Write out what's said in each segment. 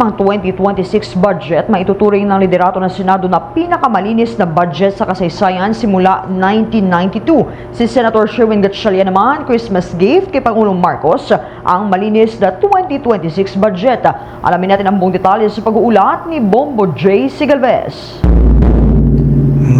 Ang 2026 budget, maituturing ng liderato ng Senado na pinakamalinis na budget sa kasaysayan simula 1992. Si Senator Sherwin Gatchalian naman, Christmas gift kay Pangulong Marcos, ang malinis na 2026 budget. Alamin natin ang buong detalye sa pag-uulat ni Bombo J. Sigalvez.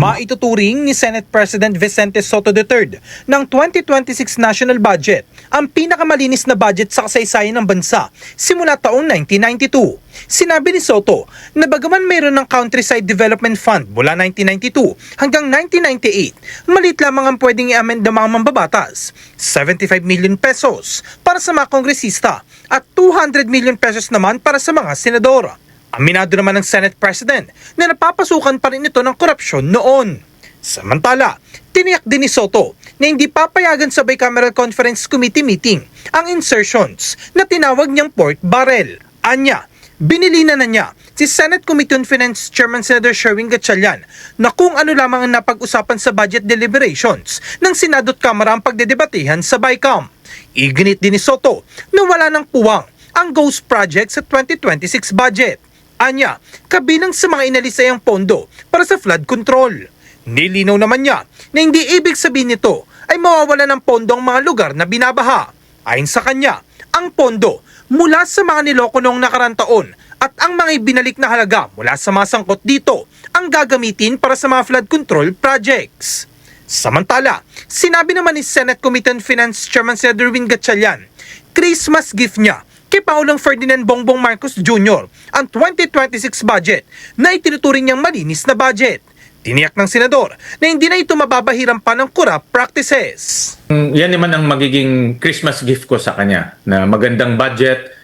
Maituturing ni Senate President Vicente Soto III ng 2026 national budget ang pinakamalinis na budget sa kasaysayan ng bansa simula taong 1992. Sinabi ni Soto na bagaman mayroon ng Countryside Development Fund mula 1992 hanggang 1998, maliit lamang ang pwedeng i-amend ng mga mambabatas. 75 million pesos para sa mga kongresista at 200 million pesos naman para sa mga senador. Aminado naman ng Senate President na napapasukan pa rin ito ng korupsyon noon. Samantala, tiniyak din ni Soto na hindi papayagan sa Bicameral Conference Committee meeting ang insertions na tinawag niyang pork barrel. Anya, binilina na niya si Senate Committee on Finance Chairman Senator Sherwin Gatchalian na kung ano lamang ang napag-usapan sa budget deliberations ng Senado at Kamara ang pagdedebatehan sa BICAM. Iginit din ni Soto na wala ng puwang ang ghost project sa 2026 budget. Anya, kabilang sa mga inalisay ang pondo para sa flood control. Nilinaw naman niya na hindi ibig sabihin nito ay mawawala ng pondo ang mga lugar na binabaha. Ayon sa kanya, ang pondo mula sa mga niloko noong nakarang taon at ang mga ibinalik na halaga mula sa mga sangkot dito ang gagamitin para sa mga flood control projects. Samantala, sinabi naman ni Senate Committee on Finance Chairman Senator Sherwin Gatchalian, Christmas gift niya kay Pangulong Ferdinand Bongbong Marcos Jr. ang 2026 budget na itinuturing niyang malinis na budget. Tiniyak ng senador na hindi na ito mababahiran pa ng corrupt practices. Yan naman ang magiging Christmas gift ko sa kanya, na magandang budget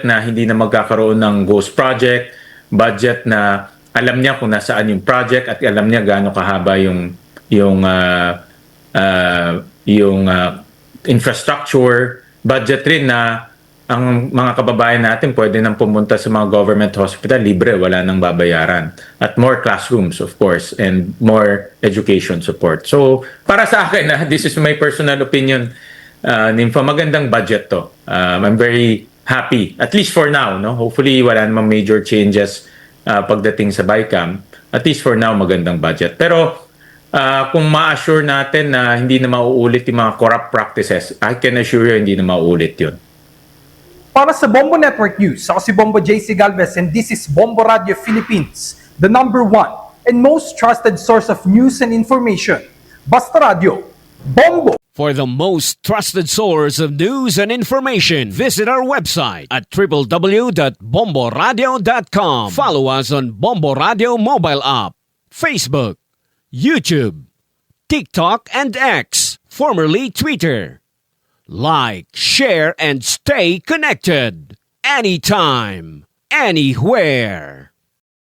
na hindi na magkakaroon ng ghost project, budget na alam niya kung nasaan yung project at alam niya gaano kahaba yung infrastructure, budget rin na ang mga kababayan natin pwede nang pumunta sa mga government hospital libre, wala nang babayaran. At more classrooms, of course, and more education support. So, para sa akin, this is my personal opinion, Nympha, magandang budget to. I'm very happy, at least for now. No? Hopefully, wala namang major changes pagdating sa BICAM. At least for now, magandang budget. Pero, kung ma-assure natin na hindi na mauulit yung mga corrupt practices, I can assure you hindi na mauulit yun. Para sa Bombo Network News, ako si Bombo J. Sigalvez and this is Bombo Radio Philippines, the #1 and most trusted source of news and information. Basta Radio, Bombo! For the most trusted source of news and information, visit our website at www.bomboradio.com. Follow us on Bombo Radio mobile app, Facebook, YouTube, TikTok, and X, formerly Twitter. Like, share, and stay connected. Anytime, anywhere.